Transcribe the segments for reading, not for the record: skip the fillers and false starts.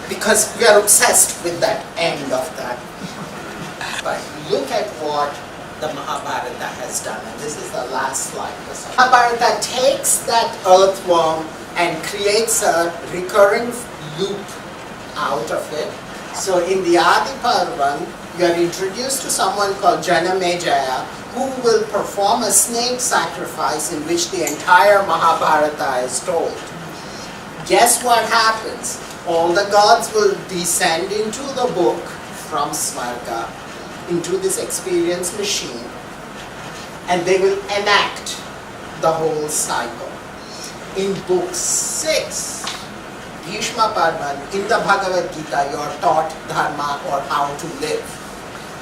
because we are obsessed with that end of that. But look at what the Mahabharata has done, and this is the last slide. Mahabharata takes that earthworm and creates a recurring loop out of it. So in the Adi Parvan, you are introduced to someone called Janamejaya, who will perform a snake sacrifice in which the entire Mahabharata is told. Guess what happens? All the gods will descend into the book from Svarga, into this experience machine, and they will enact the whole cycle. In book 6, Bhishma Parvan, in the Bhagavad Gita, you are taught dharma, or how to live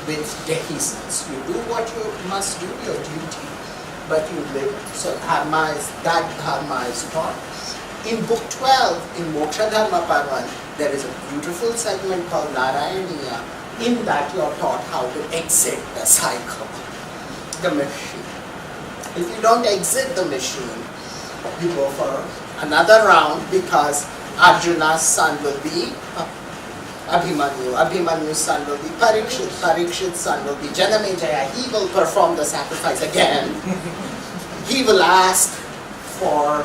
with dehiscence. You do what you must do, your duty, but you live. So that dharma is taught. In book 12, in Moksha Dharma Parvan, there is a beautiful segment called Narayaniya. In that you are taught how to exit the cycle, the machine. If you don't exit the machine, you go for another round, because Arjuna's son will be Abhimanyu, Abhimanyu's son will be Parikshit, Parikshit's son will be Janamejaya. He will perform the sacrifice again. He will ask for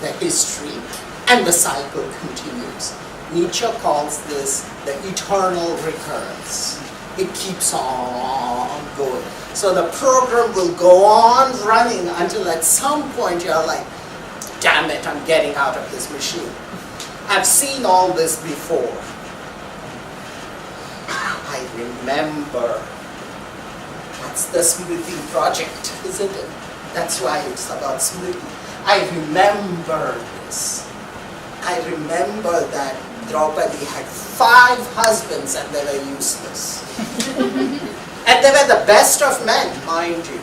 the history, and the cycle continues. Nietzsche calls this the eternal recurrence. It keeps on going. So the program will go on running until at some point you're like, damn it, I'm getting out of this machine. I've seen all this before. I remember. That's the Smriti project, isn't it? That's why it's about Smriti. I remember this. I remember that Draupadi had 5 husbands and they were useless. And they were the best of men, mind you.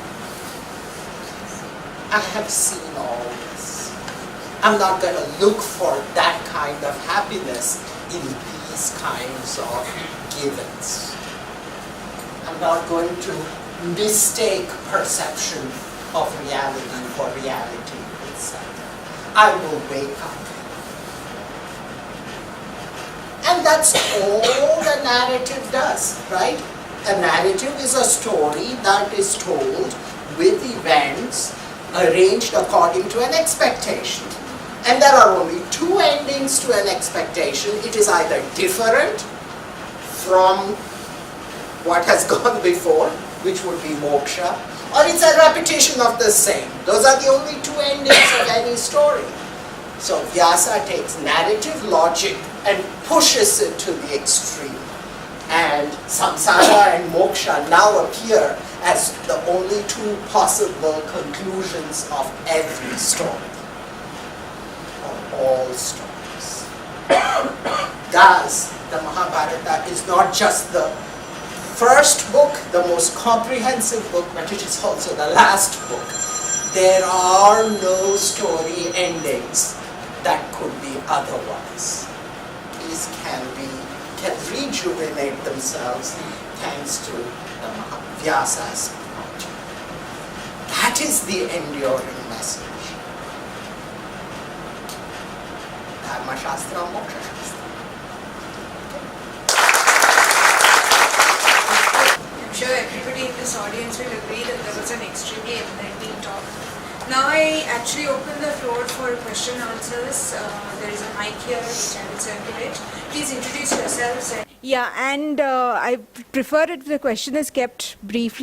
I have seen all this. I'm not going to look for that kind of happiness in these kinds of givens. I'm not going to mistake perception of reality for reality itself. I will wake up. And that's all the narrative does, right? A narrative is a story that is told with events arranged according to an expectation. And there are only 2 endings to an expectation. It is either different from what has gone before, which would be moksha, or it's a repetition of the same. Those are the only 2 endings of any story. So Vyasa takes narrative logic and pushes it to the extreme. And samsara and moksha now appear as the only 2 possible conclusions of every story, of all stories. Thus, the Mahabharata is not just the first book, the most comprehensive book, but it is also the last book. There are no story endings that could be otherwise. These can rejuvenate themselves thanks to the Vyasa's project. That is the enduring message. Dharma Shastra, Moksha Shastra. I'm sure everybody in this audience will agree that there was an extremely enlightening talk. Now I actually open the floor for question and answers. There is a mic here which I will circulate. Please introduce yourselves. Yeah, and I prefer if the question is kept brief,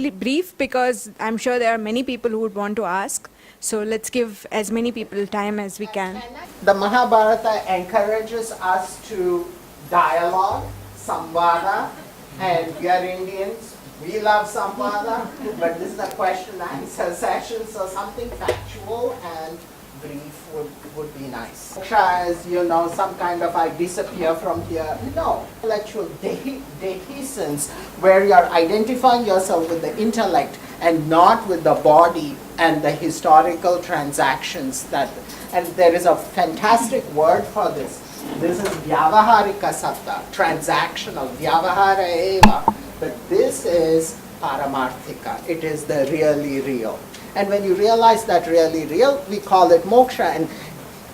because I'm sure there are many people who would want to ask. So let's give as many people time as we can. The Mahabharata encourages us to dialogue, samvada, and we are Indians. We love samvada, but this is a question answer session, so something factual and brief would be nice. Moksha is, some kind of I disappear from here. No, intellectual dehiscence, where you're identifying yourself with the intellect and not with the body and the historical transactions and there is a fantastic word for this. This is vyavaharika satta, transactional, vyavahara eva. But this is paramarthika. It is the really real. And when you realize that really real, we call it moksha. And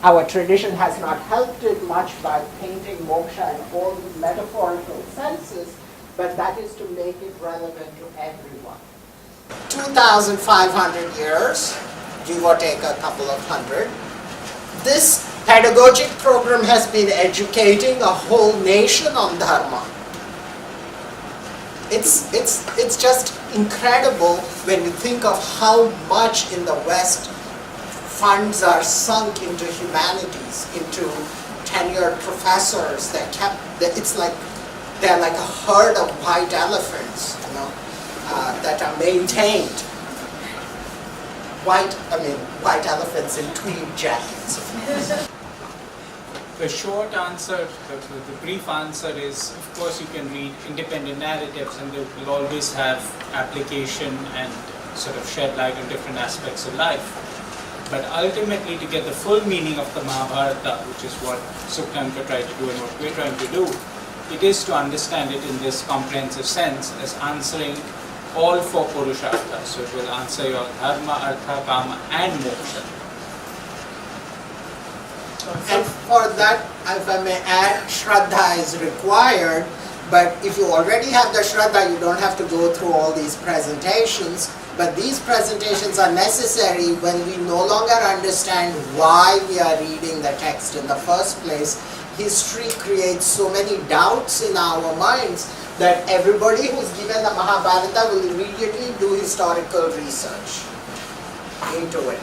our tradition has not helped it much by painting moksha in all metaphorical senses, but that is to make it relevant to everyone. 2,500 years, give or take a couple of hundred, this pedagogic program has been educating a whole nation on dharma. It's just incredible when you think of how much in the West funds are sunk into humanities, into tenured professors. It's like they're like a herd of white elephants, that are maintained. White elephants in tweed jackets. The short answer, the brief answer is, of course, you can read independent narratives and they will always have application and sort of shed light on different aspects of life. But ultimately, to get the full meaning of the Mahabharata, which is what Suktanka tried to do and what we're trying to do, it is to understand it in this comprehensive sense as answering all four Purusharthas. So it will answer your Dharma, Artha, Kama and Moksha. And for that, if I may add, Shraddha is required, but if you already have the Shraddha, you don't have to go through all these presentations. But these presentations are necessary when we no longer understand why we are reading the text in the first place. History creates so many doubts in our minds that everybody who's given the Mahabharata will immediately do historical research into it.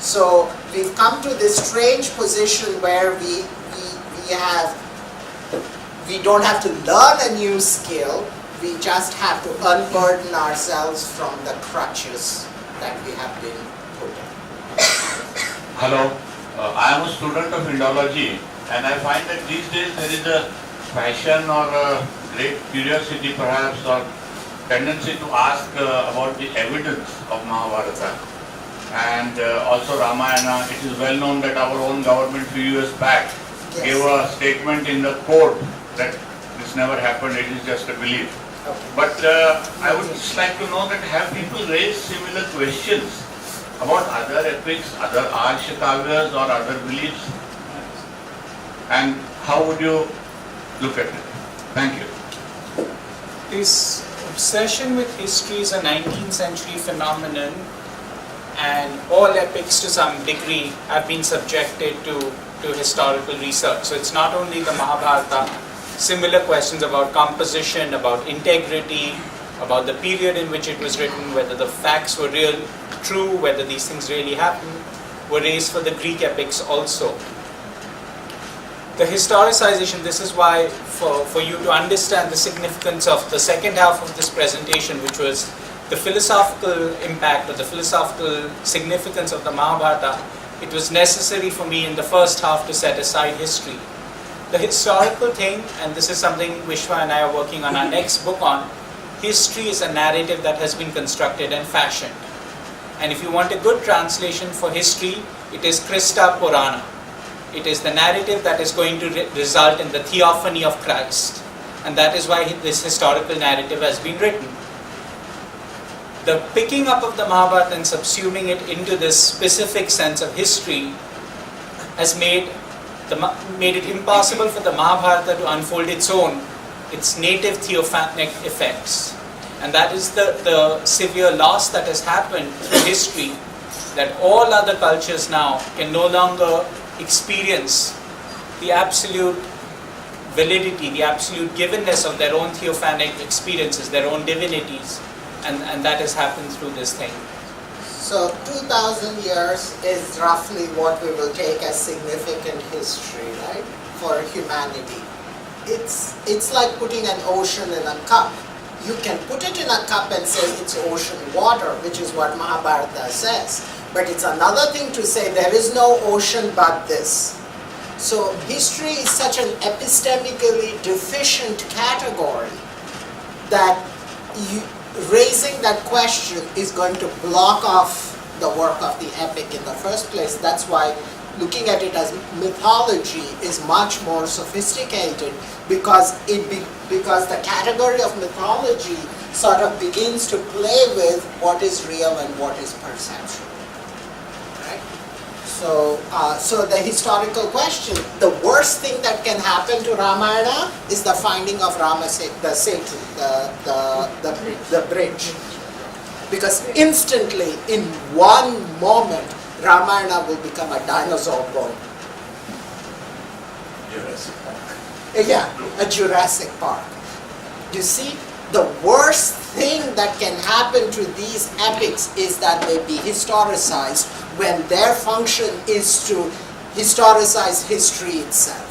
So we've come to this strange position where we don't have to learn a new skill, we just have to unburden ourselves from the crutches that we have been put in. Hello, I am a student of Indology and I find that these days there is a passion or a great curiosity perhaps or tendency to ask about the evidence of Mahabharata and also Ramayana. It is well known that our own government few years back gave a statement in the court that this never happened, it is just a belief. Okay. But I would just like to know that have people raised similar questions about other epics, other Arsha Kavyas or other beliefs? And how would you look at it? Thank you. This obsession with history is a 19th century phenomenon, and all epics to some degree have been subjected to historical research. So it's not only the Mahabharata, similar questions about composition, about integrity, about the period in which it was written, whether the facts were real, true, whether these things really happened, were raised for the Greek epics also. The historicization, this is why for you to understand the significance of the second half of this presentation, which was the philosophical impact or the philosophical significance of the Mahabharata, it was necessary for me in the first half to set aside history. The historical thing, and this is something Vishwa and I are working on our next book on, history is a narrative that has been constructed and fashioned. And if you want a good translation for history, it is Christa Purana. It is the narrative that is going to result in the theophany of Christ. And that is why this historical narrative has been written. The picking up of the Mahabharata and subsuming it into this specific sense of history has made it impossible for the Mahabharata to unfold its native theophanic effects. And that is the severe loss that has happened through history, that all other cultures now can no longer experience the absolute validity, the absolute givenness of their own theophanic experiences, their own divinities, and that has happened through this thing. So 2,000 years is roughly what we will take as significant history, right, for humanity. It's like putting an ocean in a cup. You can put it in a cup and say it's ocean water, which is what Mahabharata says. But it's another thing to say there is no ocean but this. So history is such an epistemically deficient category that raising that question is going to block off the work of the epic in the first place. That's why looking at it as mythology is much more sophisticated, because the category of mythology sort of begins to play with what is real and what is perceptual. Right? So the historical question, the worst thing that can happen to Ramayana is the finding of the Setu, the bridge. Because instantly, in one moment, Ramayana will become a dinosaur bone. Jurassic Park. Yeah, a Jurassic Park. You see, the worst thing that can happen to these epics is that they be historicized when their function is to historicize history itself.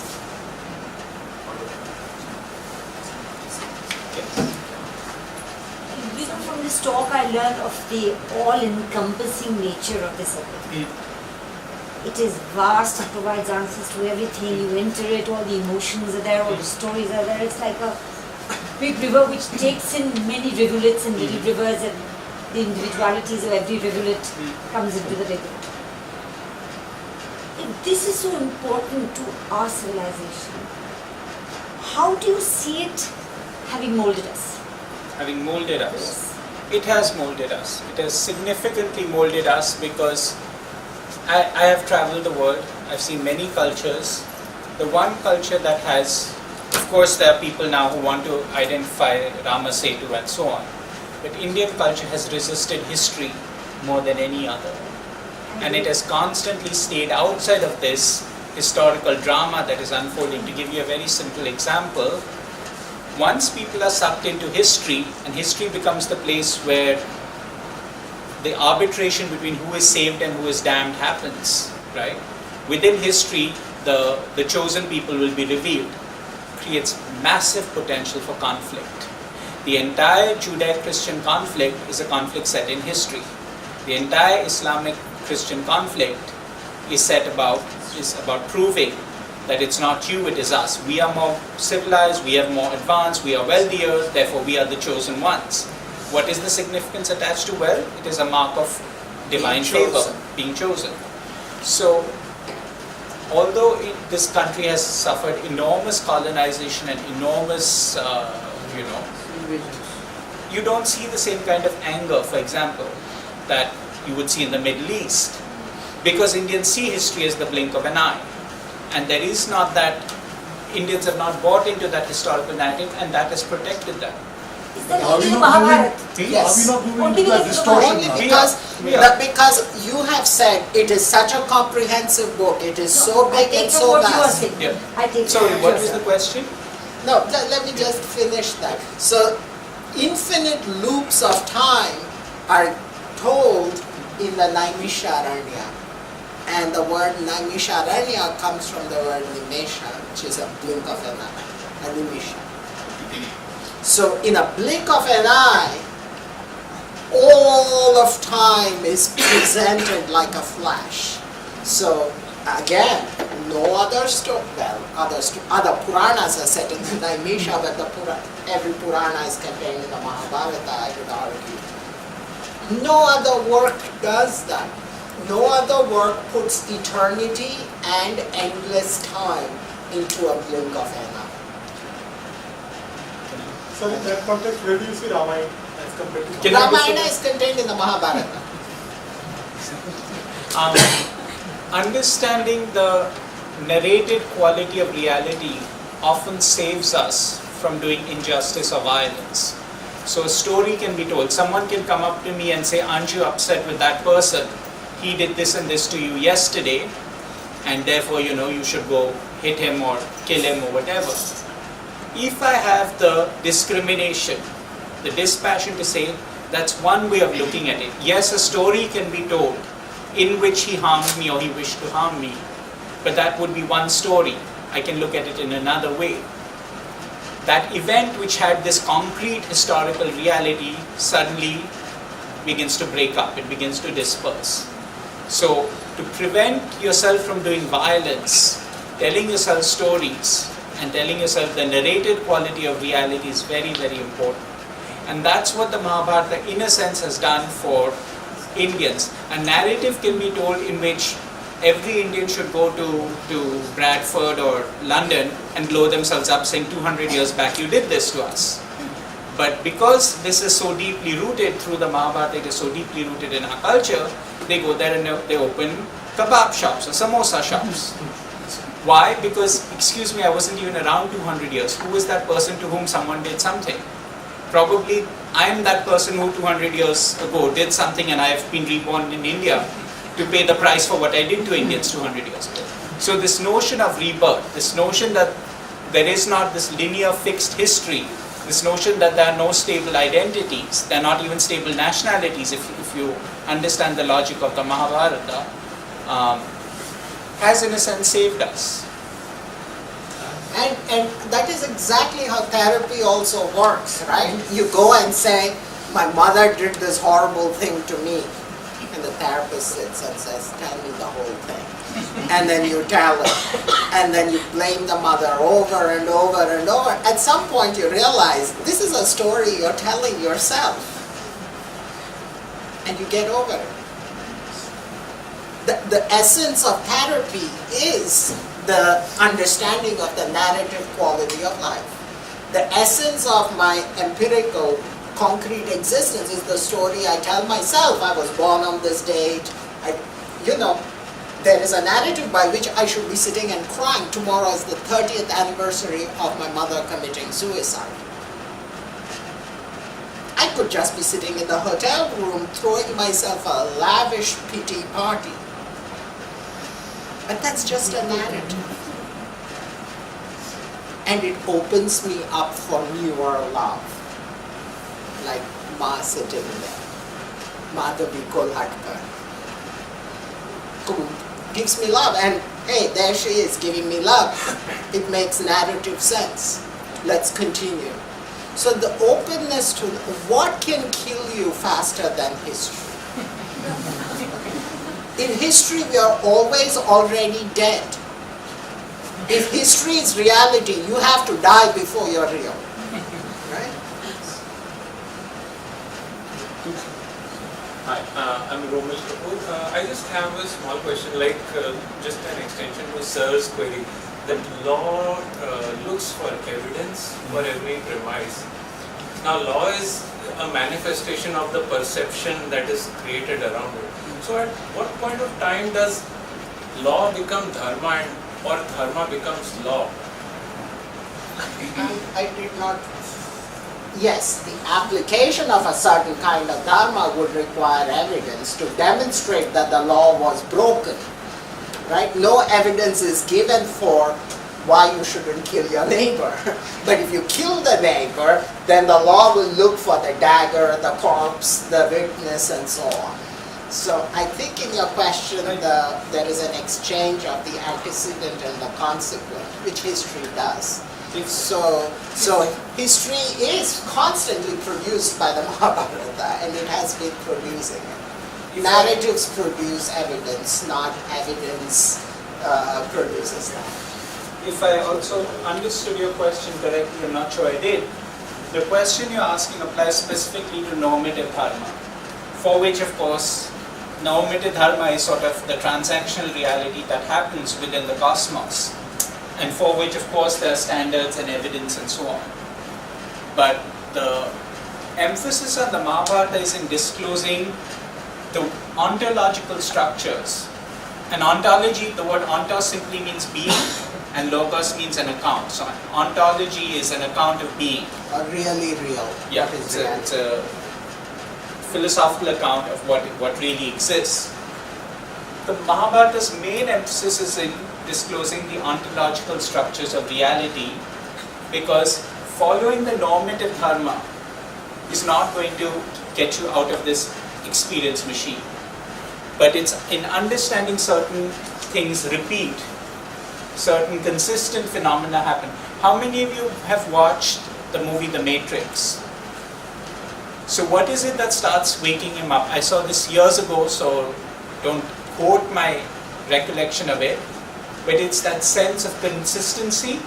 From this talk I learned of the all-encompassing nature of this epic. It is vast, it provides answers to everything. You enter it, all the emotions are there, all the stories are there. It's like a big river which takes in many rivulets and little rivers, and the individualities of every rivulet comes into the river. If this is so important to our civilization, how do you see it having molded us? Having molded us. It has molded us. It has significantly molded us because I have traveled the world. I've seen many cultures. The one culture that has, of course there are people now who want to identify Rama Setu and so on, but Indian culture has resisted history more than any other. And it has constantly stayed outside of this historical drama that is unfolding. To give you a very simple example, once people are sucked into history, and history becomes the place where the arbitration between who is saved and who is damned happens, right? Within history, the chosen people will be revealed. Creates massive potential for conflict. The entire Judeo-Christian conflict is a conflict set in history. The entire Islamic-Christian conflict is about proving that it's not you, it is us. We are more civilized, we are more advanced, we are wealthier, therefore we are the chosen ones. What is the significance attached to wealth? It is a mark of divine favor, being chosen. So, although this country has suffered enormous colonization and enormous, you don't see the same kind of anger, for example, that you would see in the Middle East. Because Indians see history as the blink of an eye. And there is not that, Indians have not bought into that historical narrative, and that has protected them. Is that only the Mahabharata? Yes. Are we not Only moving into that because distortion Only now? because you have said it is such a comprehensive book, it is so big and so vast. Yeah. I take Sorry, from what you, was sir. the question? No, let me just finish that. So, infinite loops of time are told in the Naimisharanya. And the word Naimisharanya comes from the word Nimesha, which is a blink of an eye, a Nimisha. So, in a blink of an eye, all of time is presented like a flash. So, again, no other story, other Puranas are set in the Naimisha, but every Purana is contained in the Mahabharata, I would argue. No other work does that. No other work puts eternity and endless time into a blink of an eye. So in that context, where do you see Ramayana as compared to Ramayana is contained in the Mahabharata. Understanding the narrated quality of reality often saves us from doing injustice or violence. So a story can be told. Someone can come up to me and say, aren't you upset with that person? He did this and this to you yesterday, and therefore, you should go hit him or kill him or whatever. If I have the discrimination, the dispassion to say, that's one way of looking at it. Yes, a story can be told in which he harmed me or he wished to harm me, but that would be one story. I can look at it in another way. That event which had this concrete historical reality suddenly begins to break up, it begins to disperse. So, to prevent yourself from doing violence, telling yourself stories and telling yourself the narrated quality of reality is very, very important. And that's what the Mahabharata, in a sense, has done for Indians. A narrative can be told in which every Indian should go to Bradford or London and blow themselves up saying 200 years back you did this to us. But because this is so deeply rooted through the Mahabharata, it is so deeply rooted in our culture, they go there and they open kebab shops or samosa shops. Why? Because, excuse me, I wasn't even around 200 years. Who is that person to whom someone did something? Probably I am that person who 200 years ago did something and I have been reborn in India to pay the price for what I did to Indians 200 years ago. So this notion of rebirth, this notion that there is not this linear fixed history, this notion that there are no stable identities, there are not even stable nationalities if you understand the logic of the Mahabharata, has in a sense saved us. And that is exactly how therapy also works, right? You go and say, my mother did this horrible thing to me. And the therapist sits and says, tell me the whole thing. And then you tell it. And then you blame the mother over and over and over. At some point you realize, this is a story you're telling yourself. And you get over it. The essence of therapy is the understanding of the narrative quality of life. The essence of my empirical, concrete existence is the story I tell myself. I was born on this date. There is a narrative by which I should be sitting and crying. Tomorrow is the 30th anniversary of my mother committing suicide. I could just be sitting in the hotel room throwing myself a lavish pity party. But that's just a narrative. And it opens me up for newer love. Like Ma sitting there. Madhavi Kolhatkar. Who gives me love. And hey, there she is giving me love. It makes narrative sense. Let's continue. So the openness to what can kill you faster than history? In history, we are always already dead. If history is reality, you have to die before you're real. Right? Hi, I'm Romesh Kapoor. I just have a small question, just an extension to Sir's query. That law looks for evidence for every premise. Now, law is a manifestation of the perception that is created around it. So at what point of time does law become dharma or dharma becomes law? I did not. Yes, the application of a certain kind of dharma would require evidence to demonstrate that the law was broken. Right? No evidence is given for why you shouldn't kill your neighbor. But if you kill the neighbor, then the law will look for the dagger, the corpse, the witness, and so on. So I think in your question, there is an exchange of the antecedent and the consequent, which history does. So history is constantly produced by the Mahabharata, and it has been producing it. Narratives produce evidence, not evidence produces that. If I also understood your question correctly, I'm not sure I did. The question you're asking applies specifically to normative dharma, for which, of course, normative dharma is sort of the transactional reality that happens within the cosmos, and for which, of course, there are standards and evidence and so on. But the emphasis on the Mahabharata is in disclosing the ontological structures. An ontology, the word ontos simply means being, and logos means an account. So ontology is an account of being. Really real. Yeah, it's a philosophical account of what really exists. The Mahabharata's main emphasis is in disclosing the ontological structures of reality, because following the normative dharma is not going to get you out of this experience machine. But it's in understanding certain things repeat, certain consistent phenomena happen. How many of you have watched the movie The Matrix? So what is it that starts waking him up? I saw this years ago, so don't quote my recollection of it, but it's that sense of consistency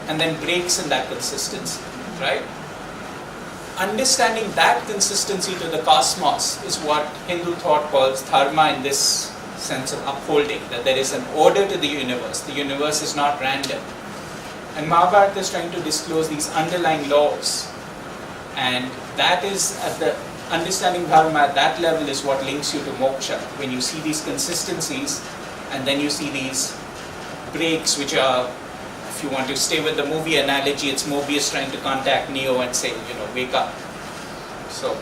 and then breaks in that consistency, right? Understanding that consistency to the cosmos is what Hindu thought calls dharma, in this sense of upholding, that there is an order to the universe. The universe is not random. And Mahabharata is trying to disclose these underlying laws. And that is, at the understanding dharma at that level, is what links you to moksha. When you see these consistencies, and then you see these breaks which are, if you want to stay with the movie analogy, it's Mobius trying to contact Neo and say, wake up. So,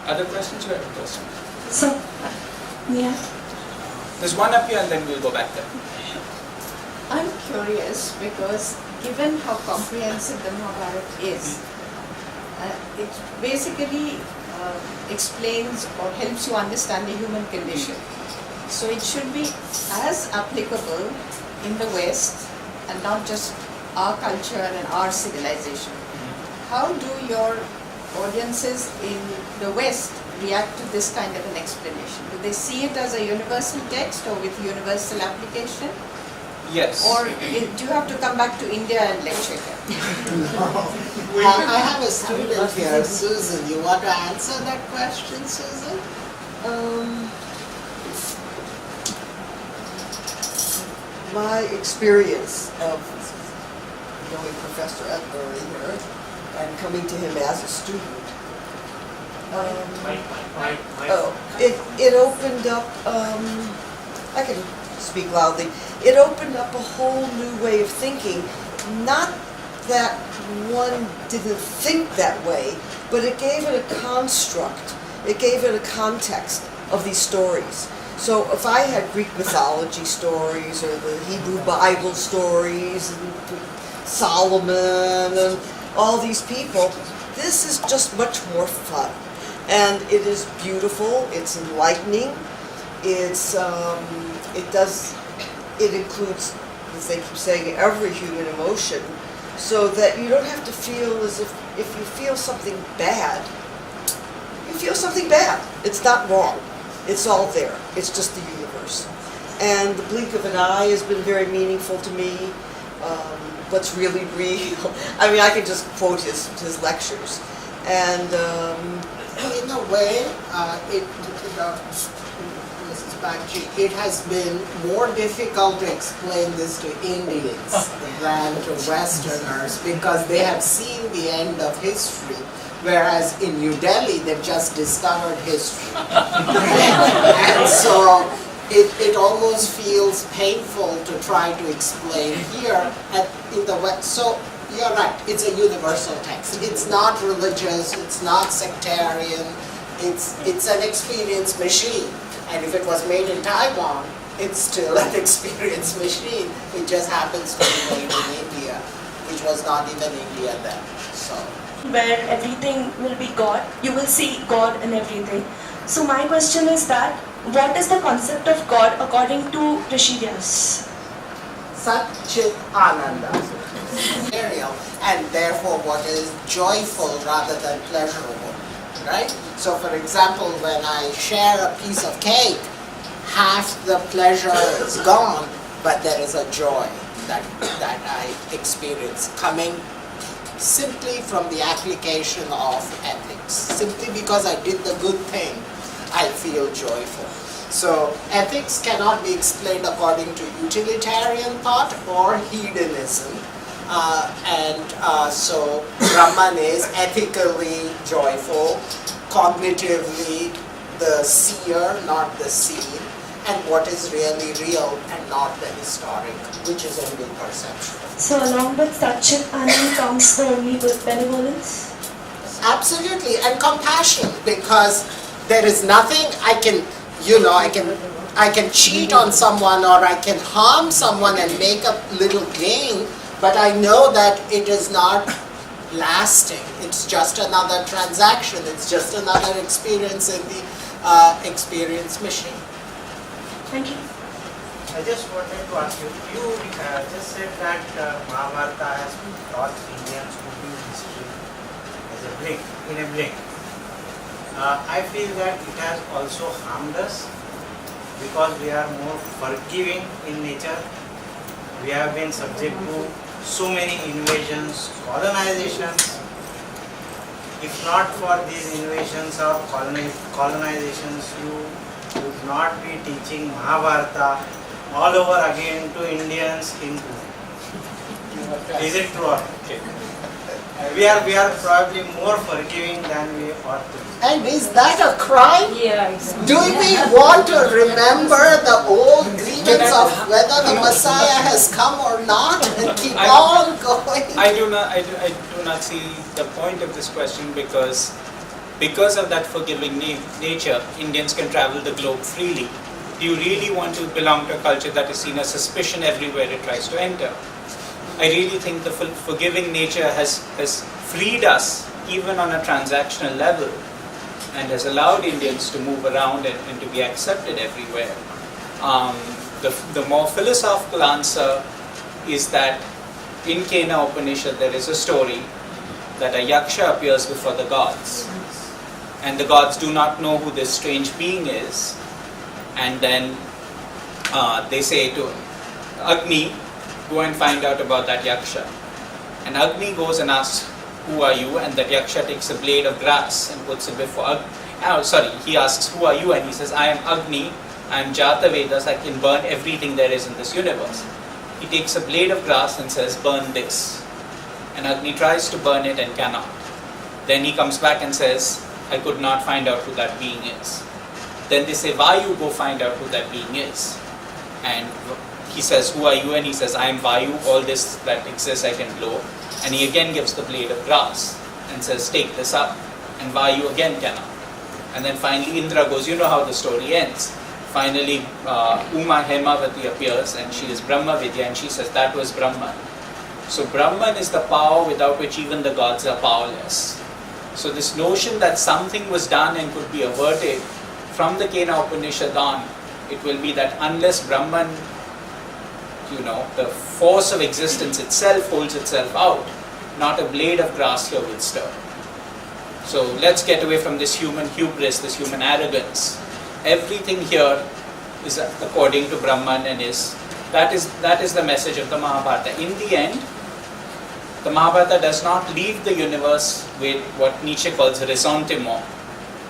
other questions? You have a question? So, yeah. There's one up here and then we'll go back there. I'm curious because given how comprehensive the Mahabharata is, it basically explains or helps you understand the human condition. So it should be as applicable in the West and not just our culture and our civilization. How do your audiences in the West react to this kind of an explanation? Do they see it as a universal text or with universal application? Yes. Or do you have to come back to India and lecture here? I have a student here, Susan. You want to answer that question, Susan? My experience of knowing Professor Adluri here and coming to him as a student, it opened up, I can speak loudly, it opened up a whole new way of thinking. Not that one didn't think that way, but it gave it a construct, it gave it a context of these stories. So if I had Greek mythology stories or the Hebrew Bible stories and Solomon and all these people, this is just much more fun. And it is beautiful, it's enlightening, it includes, as they keep saying, every human emotion, so that you don't have to feel as if you feel something bad, you feel something bad. It's not wrong. It's all there. It's just the universe. And the blink of an eye has been very meaningful to me. What's really real. I mean, I can just quote his lectures. And in a way, Mrs. Bagchi, it has been more difficult to explain this to Indians than to Westerners because they have seen the end of history. Whereas in New Delhi, they've just discovered history. And so it almost feels painful to try to explain here in the West. So you're right, it's a universal text. It's not religious, it's not sectarian, it's an experience machine. And if it was made in Taiwan, it's still an experience machine. It just happens to be made in India, which was not even India then. So. Where everything will be God, you will see God in everything. So my question is that, what is the concept of God according to Rishi Vyas? Sat Chit Ananda. And therefore what is joyful rather than pleasurable, right? So for example, when I share a piece of cake, half the pleasure is gone, but there is a joy that I experience coming simply from the application of ethics. Simply because I did the good thing, I feel joyful. So ethics cannot be explained according to utilitarian thought or hedonism. So Brahman is ethically joyful, cognitively the seer, not the seen, and what is really real and not the historic, which is only perceptual. So along with Satchit Anand comes the only benevolence? Absolutely, and compassion, because there is nothing I can cheat on someone or I can harm someone and make a little gain, but I know that it is not lasting. It's just another transaction. It's just another experience in the experience machine. Thank you. I just wanted to ask you, you just said that Mahabharata has taught Indians to view history as a blink, in a blink. I feel that it has also harmed us because we are more forgiving in nature. We have been subject to so many invasions, colonizations. If not for these invasions or colonizations, you would not be teaching Mahabharata all over again to Indians in Pune. Is it true or not? Okay. We are probably more forgiving than we ought to be. And is that a crime? Yeah, exactly. Do we want to remember the old grievance of whether the Messiah has come or not and keep on going? I do not see the point of this question because of that forgiving nature, Indians can travel the globe freely. Do you really want to belong to a culture that is seen as suspicion everywhere it tries to enter? I really think the forgiving nature has freed us even on a transactional level and has allowed Indians to move around and to be accepted everywhere. The more philosophical answer is that in Kena Upanishad there is a story that a yaksha appears before the gods, and the gods do not know who this strange being is, and then they say to Agni, go and find out about that yaksha. And Agni goes and asks, who are you? And that yaksha takes a blade of grass and puts it before Agni. He asks, who are you? And he says, I am Agni, I am Jata Vedas, I can burn everything there is in this universe. He takes a blade of grass and says, burn this. And Agni tries to burn it and cannot. Then he comes back and says, I could not find out who that being is. Then they say, Vayu, go find out who that being is. And he says, who are you? And he says, I am Vayu, all this that exists I can blow. And he again gives the blade of grass and says, take this up. And Vayu again cannot. And then finally Indra goes, you know how the story ends. Finally Uma Hemavati appears and she is Brahma Vidya and she says, that was Brahman. So Brahman is the power without which even the gods are powerless. So this notion that something was done and could be averted, from the Kena Upanishad on, it will be that unless Brahman, the force of existence itself holds itself out, not a blade of grass here will stir. So let's get away from this human hubris, this human arrogance. Everything here is according to Brahman and that is the message of the Mahabharata. In the end, the Mahabharata does not leave the universe with what Nietzsche calls ressentiment.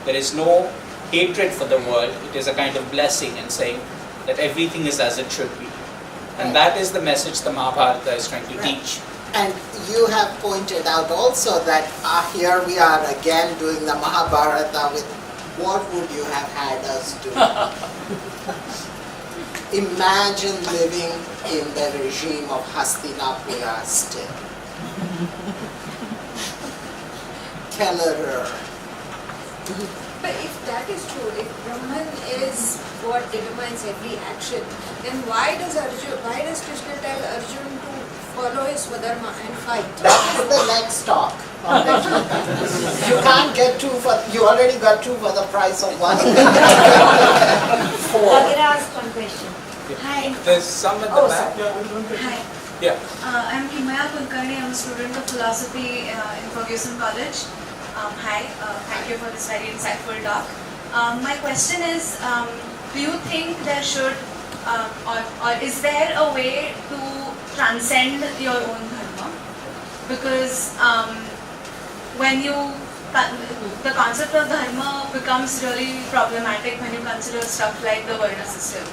There is no hatred for the world. It is a kind of blessing and saying that everything is as it should be. And that is the message the Mahabharata is trying to teach. And you have pointed out also that here we are again doing the Mahabharata with what would you have had us do? Imagine living in the regime of Hastinapura still. Kellerer. But if that is true, if Brahman is what determines every action, then why does Krishna tell Arjun to follow his Swadharma and fight? That is the next talk. You can't get two you already got two for the price of one. Four. I can ask one question. Hi. There's some at the back. Hi. Yeah. I'm Himaya Kulkarni. I'm a student of philosophy in Ferguson College. Hi. Thank you for this very insightful talk. My question is, do you think there should, or is there a way to transcend your own dharma? Because when the concept of dharma becomes really problematic when you consider stuff like the Varna system.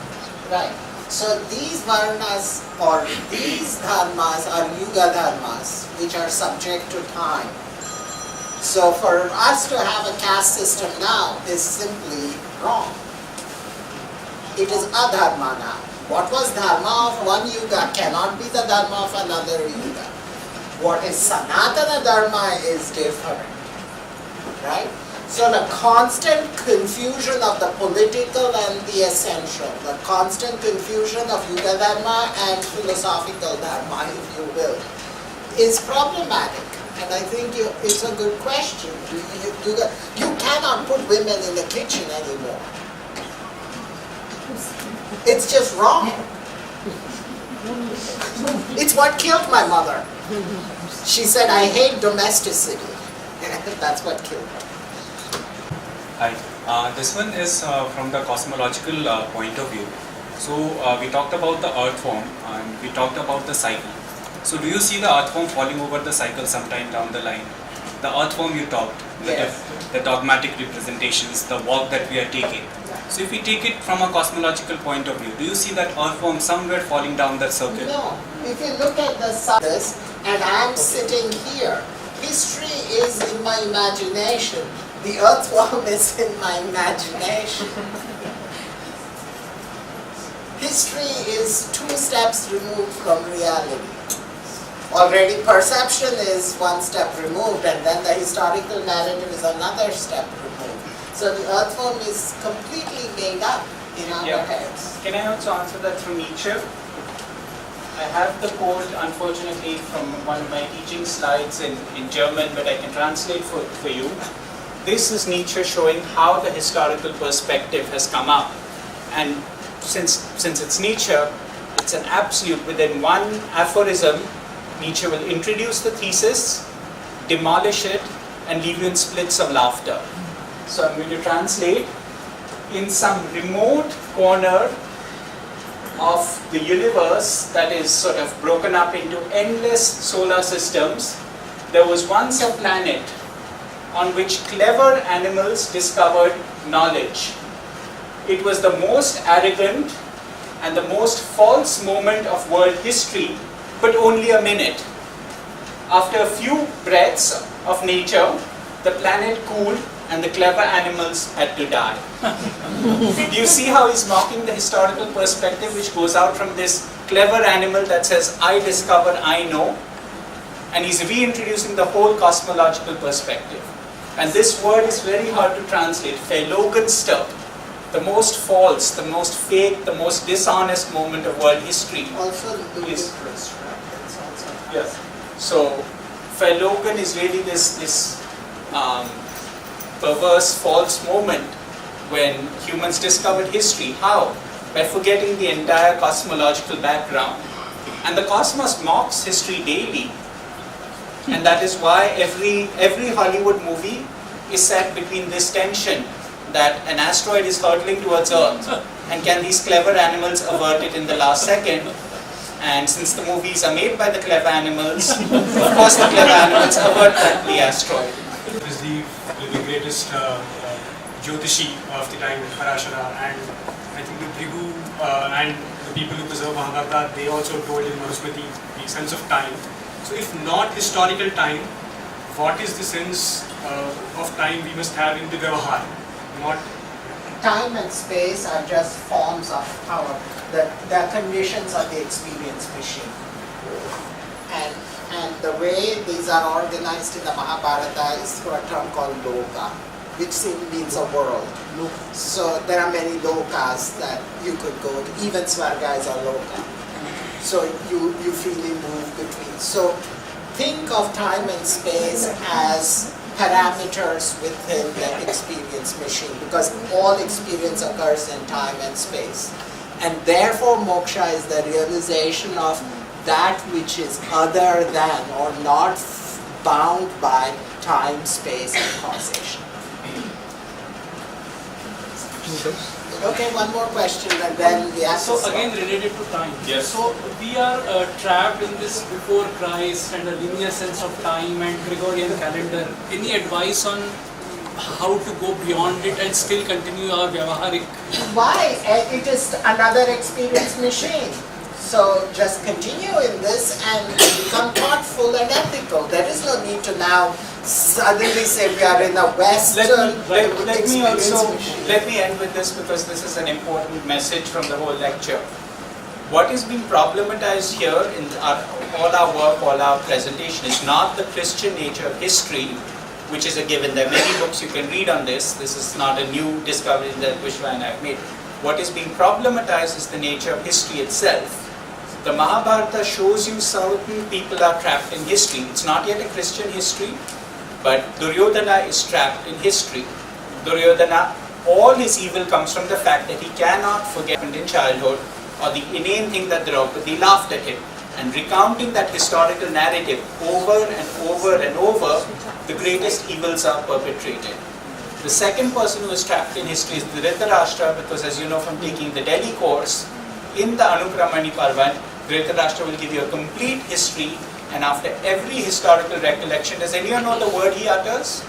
Right. So these varnas or these dharmas are yuga dharmas, which are subject to time. So for us to have a caste system now is simply wrong. It is adharma now. What was dharma of one yuga cannot be the dharma of another yuga. What is Sanatana dharma is different. Right? So the constant confusion of the political and the essential, the constant confusion of yuga dharma and philosophical dharma, if you will, is problematic. And I think it's a good question. You cannot put women in the kitchen anymore. It's just wrong. It's what killed my mother. She said, I hate domesticity. That's what killed her. Hi. This one is from the cosmological point of view. So we talked about the earth form and we talked about the cycle. So do you see the earth form falling over the cycle sometime down the line? The earth form you talked, the dogmatic representations, the walk that we are taking. So if we take it from a cosmological point of view, do you see that earth form somewhere falling down that circle? No. If you look at the sun, and I'm sitting here, History is in my imagination. The earthworm is in my imagination. History is 2 steps removed from reality. Already perception is 1 step removed, and then the historical narrative is another step removed. So the earthworm is completely made up in our heads. Can I also answer that through Nietzsche? I have the quote, unfortunately, from one of my teaching slides in German, but I can translate for you. This is Nietzsche showing how the historical perspective has come up. And since it's Nietzsche, it's an absolute. Within one aphorism, Nietzsche will introduce the thesis, demolish it, and leave you in splits of laughter. So I'm going to translate. In some remote corner of the universe that is sort of broken up into endless solar systems, there was once a planet on which clever animals discovered knowledge. It was the most arrogant and the most false moment of world history, but only a minute. After a few breaths of nature, the planet cooled and the clever animals had to die. Do you see how he's mocking the historical perspective which goes out from this clever animal that says, I discover, I know, and he's reintroducing the whole cosmological perspective. And this word is very hard to translate, Verlogenster, the most false, the most fake, the most dishonest moment of world history. Also ludicrous, right? That's also yes. So, Verlogen is really this perverse, false moment when humans discovered history. How? By forgetting the entire cosmological background. And the cosmos mocks history daily. And that is why every Hollywood movie is set between this tension that an asteroid is hurtling towards Earth, and can these clever animals avert it in the last second? And since the movies are made by the clever animals, of course the clever animals avert the asteroid. It is the greatest Jyotishi of the time, Parashara, and I think the Bhrigu and the people who preserve Mahabharata, they also told in Manusmriti the sense of time. So if not historical time, what is the sense of time we must have in the Vyavahar? Not time and space are just forms of our, the conditions of the experience machine. And the way these are organized in the Mahabharata is through a term called loka, which means a world. So there are many lokas that you could go to, even Svarga is a loka. So you freely move between. So think of time and space as parameters within the experience machine, because all experience occurs in time and space. And therefore moksha is the realization of that which is other than or not bound by time, space, and causation. Okay, one more question and then we have So again related to time. Yes. So we are trapped in this before Christ and a linear sense of time and Gregorian calendar. Any advice on how to go beyond it and still continue our Vyavaharik? Why? It is another experience machine. So just continue in this and become thoughtful and ethical. There is no need to now suddenly say we are in a Western let me end with this, because this is an important message from the whole lecture. What is being problematized here in all our work, all our presentation is not the Christian nature of history, which is a given. There are many books you can read on this. This is not a new discovery that Vishwa and I have made. What is being problematized is the nature of history itself. The Mahabharata shows you certain people are trapped in history. It's not yet a Christian history, but Duryodhana is trapped in history. Duryodhana, all his evil comes from the fact that he cannot forget in childhood, or the inane thing that Draupadi laughed at him. And recounting that historical narrative over and over and over, the greatest evils are perpetrated. The second person who is trapped in history is Dhritarashtra, because as you know from taking the Delhi course, in the Anukramani Parvan, Dhritarashtra will give you a complete history, and after every historical recollection, does anyone know the word he utters?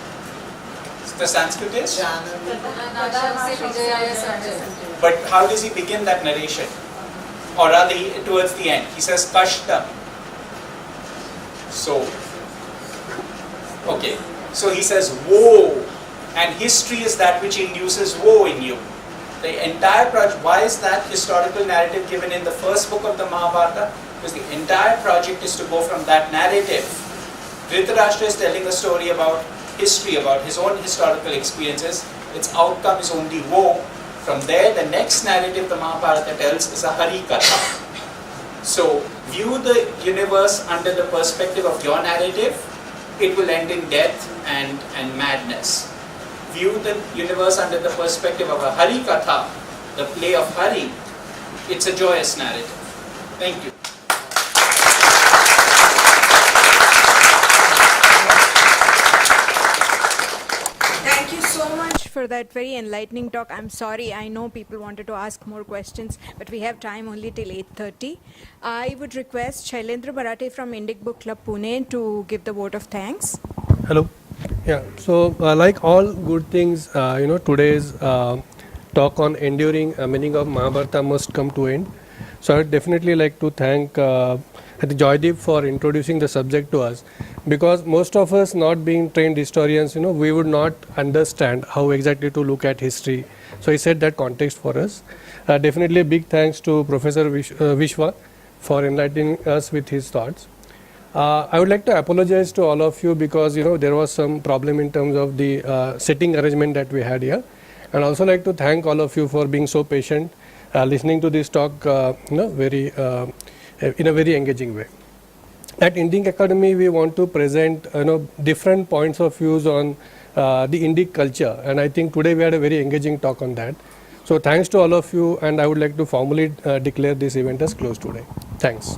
The Sanskrit is? But how does he begin that narration? Or rather, towards the end, he says Kashta. So, Okay, so he says woe, and history is that which induces woe in you. The entire project, why is that historical narrative given in the first book of the Mahabharata? Because the entire project is to go from that narrative. Dhritarashtra is telling a story about history, about his own historical experiences. Its outcome is only woe. From there, the next narrative the Mahabharata tells is a Hari Katha. So, view the universe under the perspective of your narrative, it will end in death and madness. View the universe under the perspective of a Hari Katha, the play of Hari, it's a joyous narrative. Thank you. Thank you so much for that very enlightening talk. I'm sorry, I know people wanted to ask more questions, but we have time only till 8:30. I would request Shailendra Bharate from Indic Book Club Pune to give the vote of thanks. Hello. Yeah, so like all good things, today's talk on enduring meaning of Mahabharata must come to end. So I would definitely like to thank Joydeep for introducing the subject to us, because most of us not being trained historians, we would not understand how exactly to look at history. So he set that context for us. Definitely a big thanks to Professor Vishwa for enlightening us with his thoughts. I would like to apologize to all of you because there was some problem in terms of the setting arrangement that we had here, and also like to thank all of you for being so patient, listening to this talk, very in a very engaging way. At Indic Academy, we want to present different points of views on the Indic culture, and I think today we had a very engaging talk on that. So thanks to all of you, and I would like to formally declare this event as closed today. Thanks.